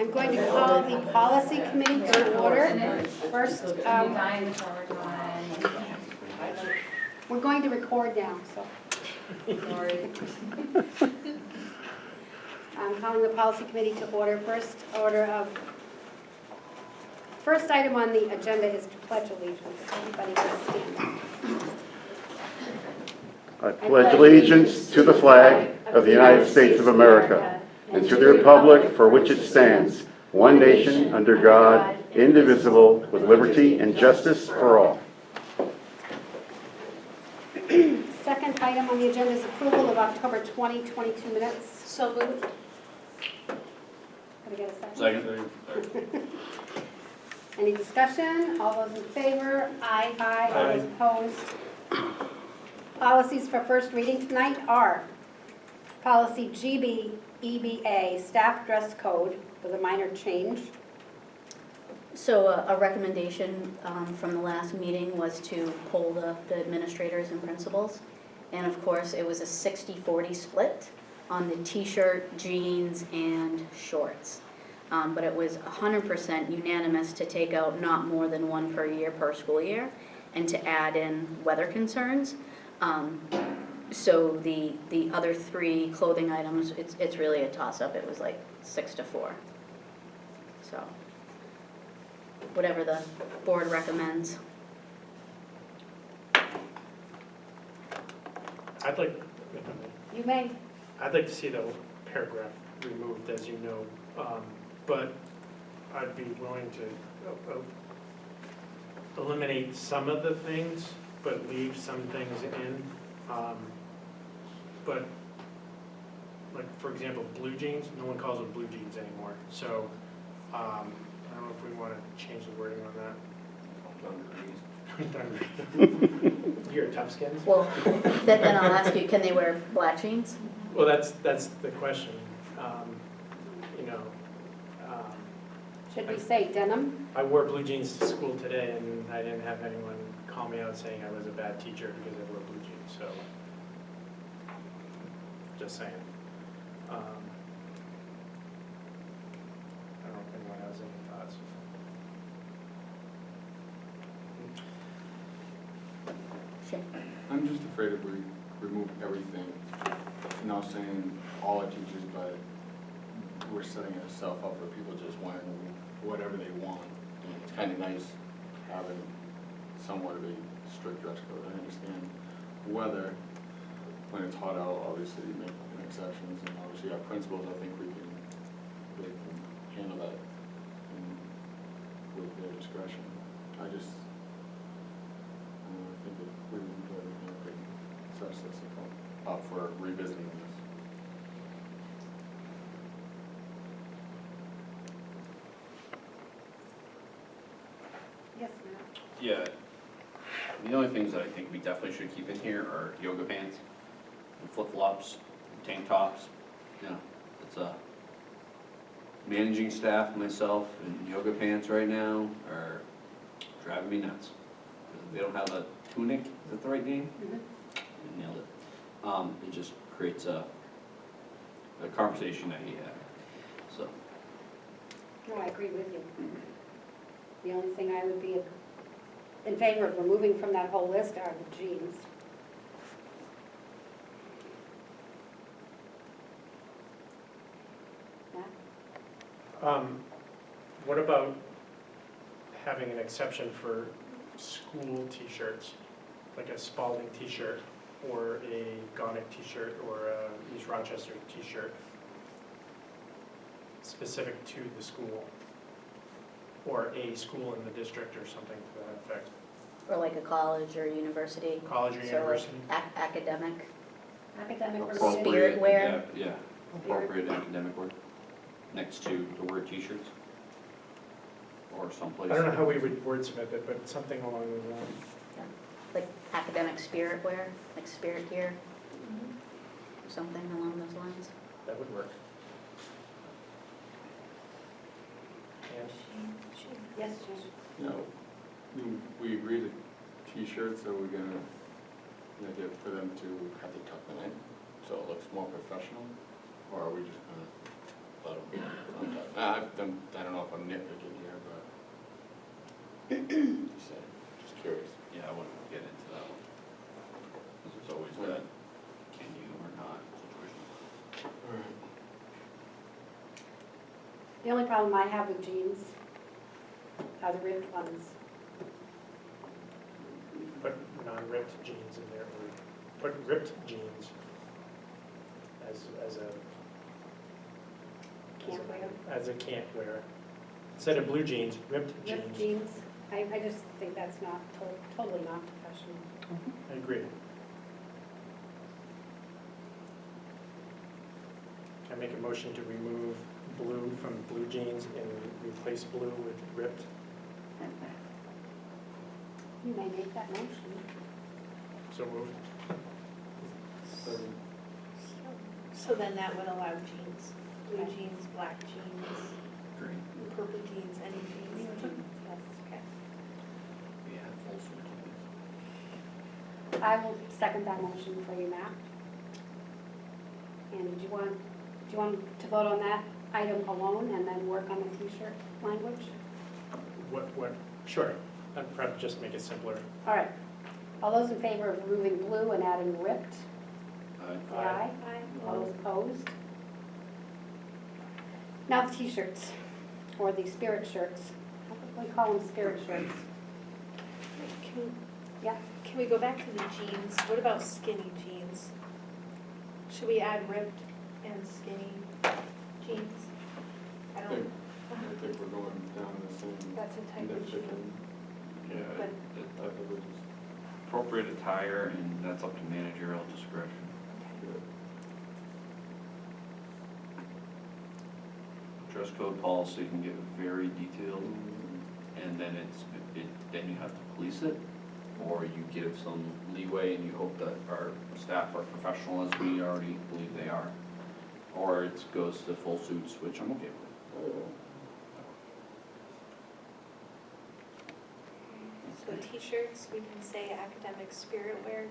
I'm going to call the policy committee to order. First, we're going to record now, so. Sorry. I'm calling the policy committee to order. First item on the agenda is to pledge allegiance. Everybody can stand. I pledge allegiance to the flag of the United States of America and to the republic for which it stands, one nation, under God, indivisible, with liberty and justice for all. Second item on the agenda is approval of October 2022 minutes. So moved. Can I get a second? Second. Any discussion? All those in favor? Aye. Aye. All those opposed? Policies for first reading tonight are policy GBEBA, staff dress code, with a minor change. So a recommendation from the last meeting was to poll the administrators and principals. And of course, it was a 60-40 split on the t-shirt, jeans, and shorts. But it was 100% unanimous to take out not more than one per year per school year and to add in weather concerns. So the other three clothing items, it's really a toss-up. It was like 6-4. So whatever the board recommends. You may. I'd like to see the paragraph removed, as you know, but I'd be willing to eliminate some of the things, but leave some things in. But, like, for example, blue jeans, no one calls them blue jeans anymore. So, I don't know if we want to change the wording on that. You're a tough skins? Well, then I'll ask you, can they wear black jeans? Well, that's the question. You know, Should we say denim? I wore blue jeans to school today, and I didn't have anyone call me out saying I was a bad teacher because I wore blue jeans. So, just saying. I don't know if anyone has any thoughts. Sure. I'm just afraid if we remove everything, not saying all our teachers, but we're setting ourselves up for people just wearing whatever they want. And it's kind of nice having somewhat of a strict dress code. I understand weather, when it's hot out, obviously you make exceptions, and obviously our principals, I think they can handle that with their discretion. I think if we remove everything, we could set us up for revisiting this. Yes, ma'am. Yeah, the only things that I think we definitely should keep in here are yoga pants, and flip-flops, tank tops. Yeah, it's managing staff, myself, in yoga pants right now are driving me nuts. They don't have a tunic, is that the right name? Mm-hmm. Nailed it. It just creates a conversation that he had, so. No, I agree with you. The only thing I would be in favor of removing from that whole list are the jeans. Yeah. What about having an exception for school t-shirts, like a Spalding t-shirt, or a Gonic t-shirt, or a East Rochester t-shirt, specific to the school, or a school in the district, or something to that effect? Or like a college or university? College or So university? academic? Academic or Appropriate, Spirit wear? Yeah, appropriate academic wear, next to the word t-shirts, or someplace. I don't know how we would wordsmith it, but something along those lines. Like academic spirit wear, like spirit gear? Something along those lines? That would work. And Yes, Jim. You know, we agreed to t-shirts, so we're gonna, the idea for them to have to tuck them in, so it looks more professional, or are we just gonna I don't know if I'm nitpicking here, but just curious. Yeah, I wouldn't get into that one. Because there's always that can you or not situation. The only problem I have with jeans are the ripped ones. Put non-ripped jeans in there, or put ripped jeans as a, Can't wear them. as a can't wear. Instead of blue jeans, ripped Ripped jeans. jeans, I just think that's not, totally not professional. I agree. I make a motion to remove blue from blue jeans and replace blue with ripped. You may make that motion. So moved. So then that would allow jeans, blue jeans, black jeans, Green. purple jeans, any jeans. Yes. Okay. Yeah, full suit. I will second that motion for you, Matt. And do you want to vote on that item alone and then work on the t-shirt language? Sure. I'd probably just make it simpler. All right. All those in favor of removing blue and adding ripped, say aye. Aye. All those opposed? Now the t-shirts, or the spirit shirts. We call them spirit shirts. Yeah. Can we go back to the jeans? What about skinny jeans? Should we add ripped and skinny jeans? I I don't, think we're going down the same that's a type of jean. nitpicking. Yeah, But- I think we're just, appropriate attire, and that's up to managerial discretion. Dress code policy can get very detailed, and then then you have to police it, or you give some leeway and you hope that our staff are professional as we already believe they are. Or it goes to full suits, which I'm okay with. So t-shirts, we can say academic spirit wear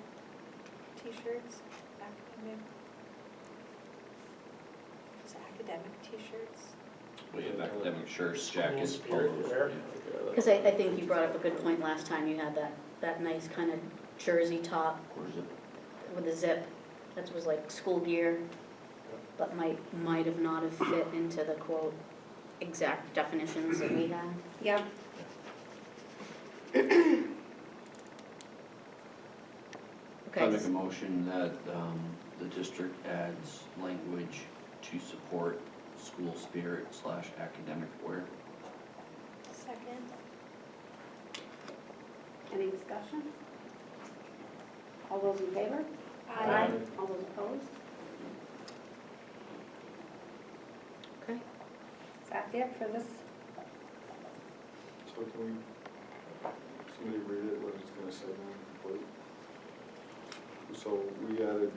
t-shirts, academic. Just academic t-shirts. We have academic shirts, School jackets, spirit polos. wear. Yeah. Because I think you brought up a good point last time, you had that nice kind of jersey top Where's it? with a zip, that was like school gear, but might have not have fit into the quote exact definitions that we had. Yeah. I Okay, make a motion that the district adds language to support school spirit / academic wear. Second. Any discussion? All those in favor? Aye. All those opposed? okay. Is that it for this? So can we, somebody read it, what it's gonna say now, please? So we added,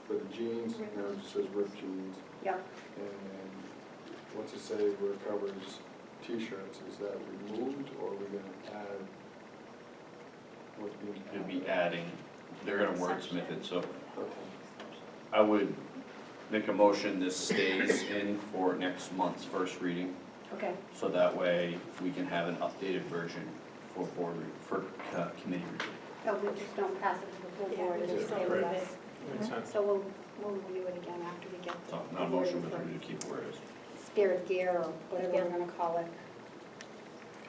for the jeans, now it just says ripped jeans, Yep. and what's it say where it covers t-shirts, is that removed, or are we gonna add what's being It'd added? be adding, they're gonna wordsmith it, so Okay. I would make a motion this stays in for next month's first reading, Okay. so that way we can have an updated version for committee review. So we just don't pass it to the full Yeah, board, we it'll just stay don't with approve us. Makes sense. So we'll review it again after we get So the not a motion, but wording we to keep it where it is. for spirit gear or whatever we're gonna call it.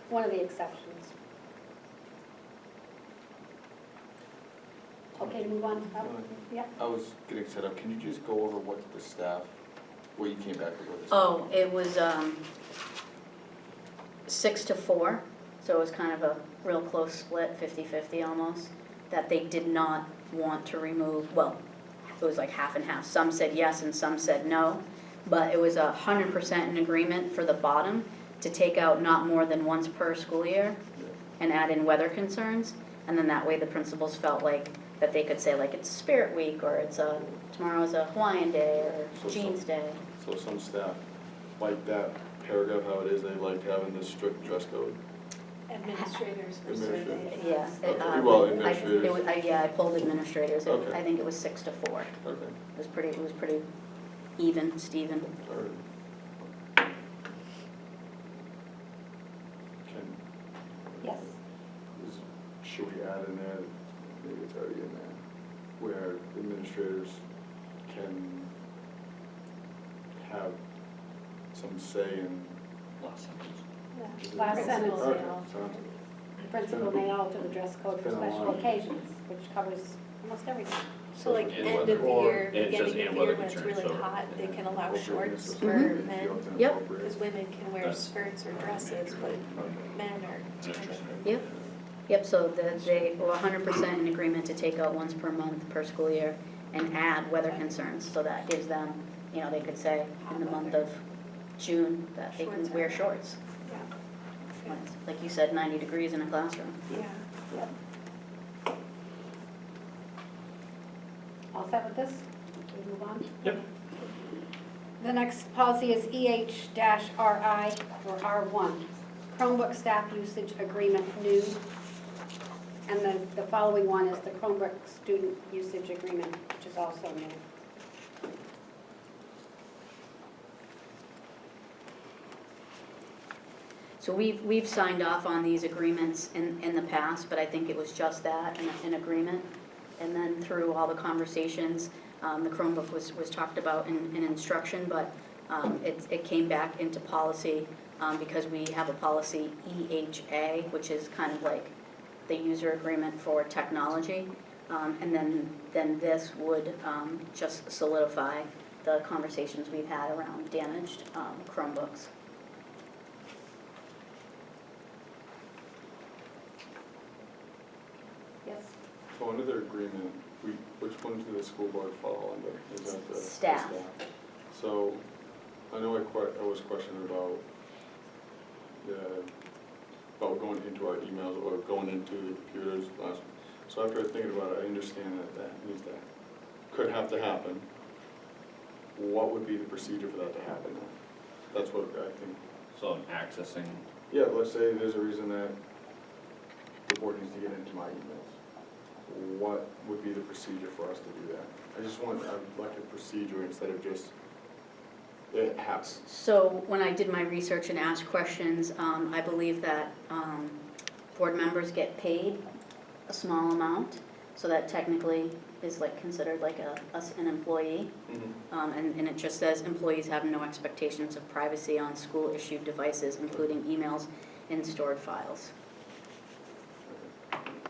One of the exceptions. Okay, to move on to, yeah, I was getting set up, can you just go over what the staff, what you came back with? What the staff- Oh, it was 6 to 4, so it was kind of a real close split, 50-50 almost, that they did not want to remove, well, it was like half and half. Some said yes and some said no, but it was 100% in agreement for the bottom to take out not more than once per school year and add in weather concerns, and then that way the principals felt like that they could say like it's Spirit Week, or it's tomorrow's a Hawaiian Day, or So- Jeans Day. So some staff like that paragraph, how it is, they like having this strict dress code. Administrators for Administrators. survey. Yeah. Okay, well, I administrators. yeah, I pulled administrators. Okay. I think it was 6 to 4. Okay, It was pretty even, Steven. all right. should we add in there, maybe it's already in there, where administrators can have some say in. Last sentence. Yeah. Last sentence. Principals, Okay, they all- sounds- The principal may alter the dress code for Been a special long- occasions, which covers almost everything. So like And end weather. of Or- year, And it says beginning of and year weather when it's concerns, really so- hot, they can allow Appropriateness shorts of for something men. feels Yep. inappropriate. Because women can wear That's- skirts or dresses, but men are kind of. Yep. Yep, so they were 100% in agreement to take out once per month per school year and add weather concerns. So that gives them, you know, they could say in the month of June that they Shorts can wear are- shorts. Yeah. When it's, like you said, 90 degrees in a classroom. Yeah. Yep. All set with this? We move on? Yep. The next policy is EH-RI or R1, Chromebook staff usage agreement new. And then the following one is the Chromebook student usage agreement, which is also new. So we've signed off on these agreements in the past, but I think it was just that, an agreement. And then through all the conversations, the Chromebook was talked about in instruction, but it came back into policy because we have a policy EHA, which is kind of like the user agreement for technology. And then this would just solidify the conversations we've had around damaged Chromebooks. Yes? So under their agreement, which one do the school board fall under? Is that the Staff. So, I know I was questioning about about going into our emails or going into the computers last. So after thinking about it, I understand that could have to happen. What would be the procedure for that to happen? That's what I think. So accessing, Yeah, let's say there's a reason that the board needs to get into my emails. What would be the procedure for us to do that? I'd like a procedure instead of just, it happens. So when I did my research and asked questions, I believe that board members get paid a small amount, so that technically is like considered like an employee. And it just says employees have no expectations of privacy on school-issued devices, including emails and stored files.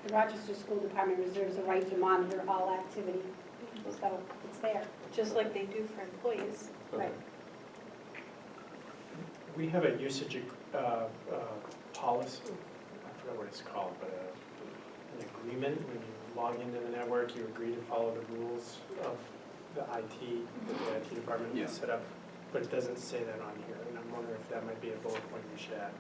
The Rochester School Department reserves the right to monitor all activity, so it's there. Just like they do for employees. Right. We have a usage policy, I forgot what it's called, but an agreement. When you log into the network, you agree to follow the rules of the IT, that the IT department Yeah. has set up, but it doesn't say that on here, and I'm wondering if that might be a bullet point we should add.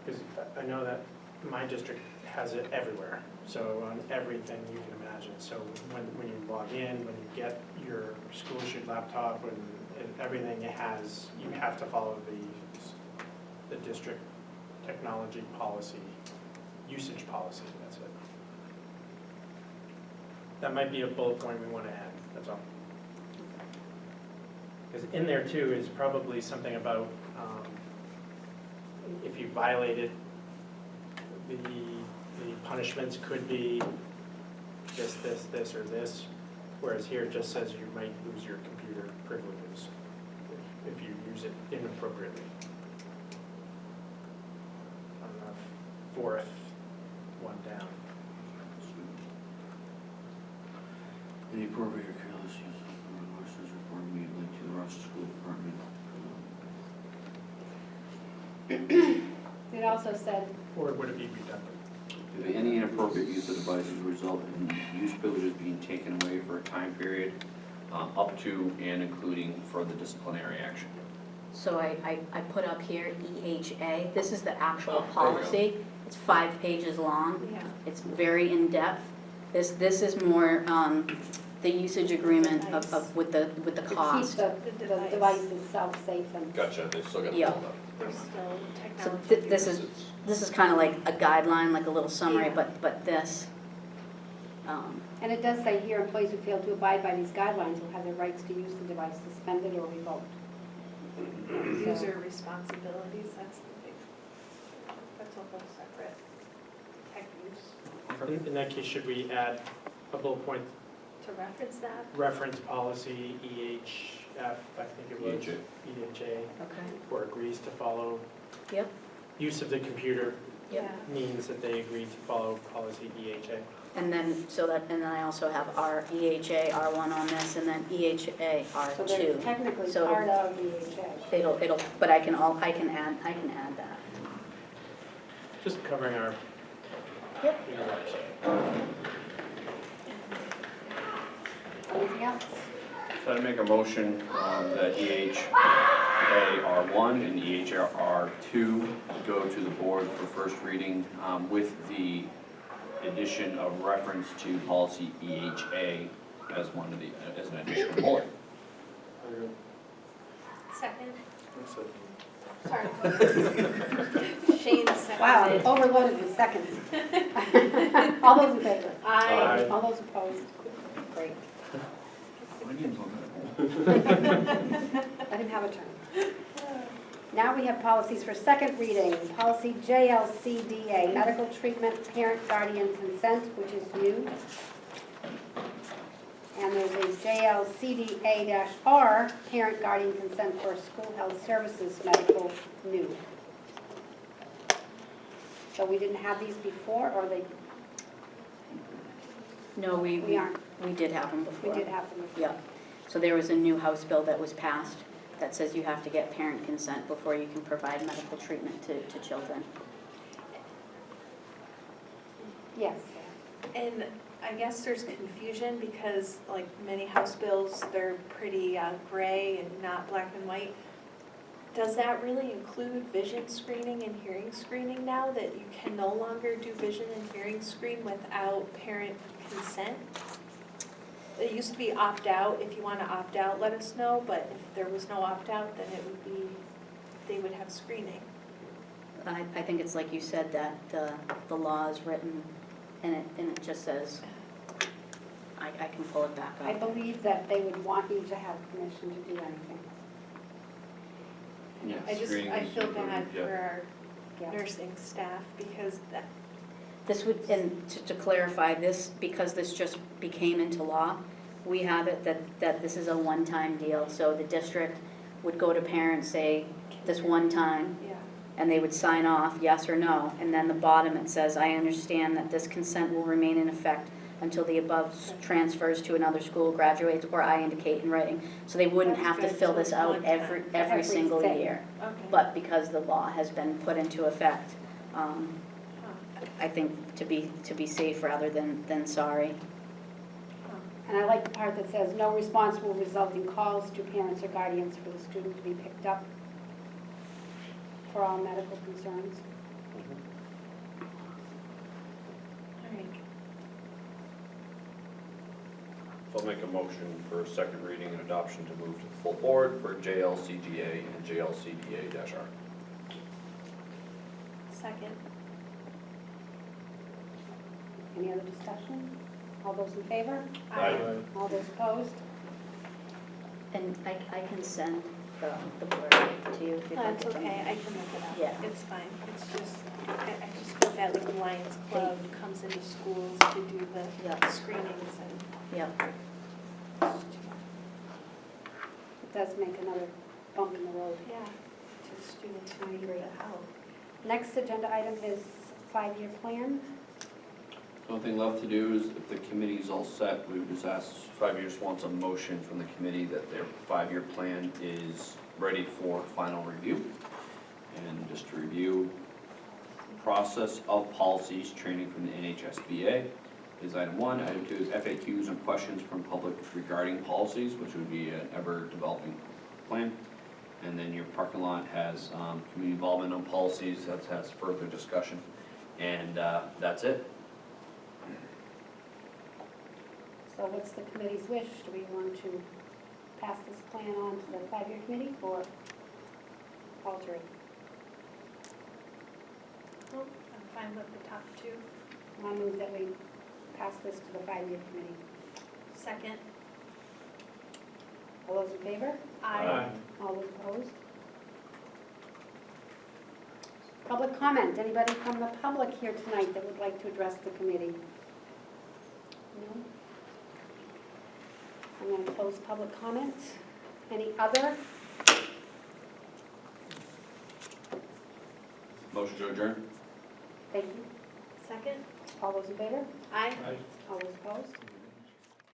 Because I know that my district has it everywhere, so on everything you can imagine. So when you log in, when you get your school-issued laptop, when everything it has, you have to follow the district technology policy, usage policy, that's it. That might be a bullet point we want to add, that's all. Because in there too is probably something about if you violate it, the punishments could be this, or this, whereas here it just says you might lose your computer privileges if you use it inappropriately. On the fourth one down. the appropriate or careless use of resources report immediately to the Rochester School Department. It also said, Or would it be redundant? If any inappropriate use of devices result in use privileges being taken away for a time period, up to and including further disciplinary action. So I put up here EHA, this is the actual Oh, there you go. policy. It's 5 pages long. Yeah. It's very in-depth. This is more the usage agreement of with the to keep cost. the The device device. itself safe and. Gotcha, they still got Yeah. all that. There's still So technology. this is kind of like a guideline, like a little summary, Yeah. but this. And it does say here, employees who fail to abide by these guidelines will have their rights to use the device suspended or revoked. So- User responsibilities, that's the big, that's a whole section. In that case, should we add a bullet point, To reference that? reference policy EHF, I think it was? EHA. EHA, Okay. or agrees to follow. Yep. Use of the computer Yep. Yeah. means that they agree to follow policy EHA. And then, and then I also have our EHA R1 on this, and then EHA So they're R2. technically So- part of the EHA. It'll, but I can add that. Just covering our. Yep. Anything else? So I'd make a motion that EHA R1 and EHA R2 go to the board for first reading with the addition of reference to policy EHA as as an additional bullet. Second? Sorry. Shane seconded. Wow, overloaded with seconds. All those in favor? Aye. All those opposed? Great. Let him have a turn. Now we have policies for second reading. Policy JLCDA, medical treatment, parent guardian consent, which is new. And there's a JLCDA-R, parent guardian consent for school health services, medical, new. So we didn't have these before, or No, we aren't? we did have them We before. did have them before. Yeah. So there was a new House bill that was passed that says you have to get parent consent before you can provide medical treatment to children. Yes. And I guess there's confusion because like many House bills, they're pretty gray and not black and white. Does that really include vision screening and hearing screening now, that you can no longer do vision and hearing screen without parent consent? It used to be opt-out. If you want to opt out, let us know, but if there was no opt-out, then it would be, they would have screening. I think it's like you said, that the law is written and it just says, I can pull it back I up. believe that they would want you to have permission to do anything. Yeah, I screening is feel included, bad yeah. for our Yeah. nursing staff because that, This would, and to clarify this, because this just became into law, we have it that this is a one-time deal. So the district would go to parents, say, this one time, yeah. and they would sign off, yes or no. And then the bottom, it says, I understand that this consent will remain in effect until the above transfers to another school, graduates, or I indicate in writing. So they wouldn't That's have to good. fill So this it's out one every time. Every single thing. year. Okay. But because the law has been put into effect, Huh. I think to be safe rather than sorry. Huh. And I like the part that says, no response will result in calls to parents or guardians for the student to be picked up for all medical concerns. All right. So I'll make a motion for second reading and adoption to move to the full board for JLCGA and JLCDA-R. Second. Any other discussion? All those in favor? Aye. All those opposed? And I can send the blurb to you if you'd like That's it. okay, I can look it up. Yeah. It's fine, it's just, I just feel bad like the Lions Club comes into schools to do Yeah. the screenings and. Yep. It does make another bump in the road. Yeah, to students who I need agree. the help. Next agenda item is 5-year plan. The only thing left to do is if the committee's all set, we would just ask 5 years wants a motion from the committee that their 5-year plan is ready for final review. And just to review, process of policies training from the NHSBA is item 1. Item 2 is FAQs and questions from public regarding policies, which would be an ever-developing plan. And then your parking lot has community involvement on policies, that has further discussion. And that's it. So what's the committee's wish? Do we want to pass this plan on to the 5-year committee or alter it? Oh, I'm fine with the top two. I move that we pass this to the 5-year committee. Second. All those in favor? Aye. All those opposed? Public comment. Anybody from the public here tonight that would like to address the committee? No. I'm going to close public comment. Any other? Motion to adjourn? Thank you. Second? All those in favor? Aye. All those opposed?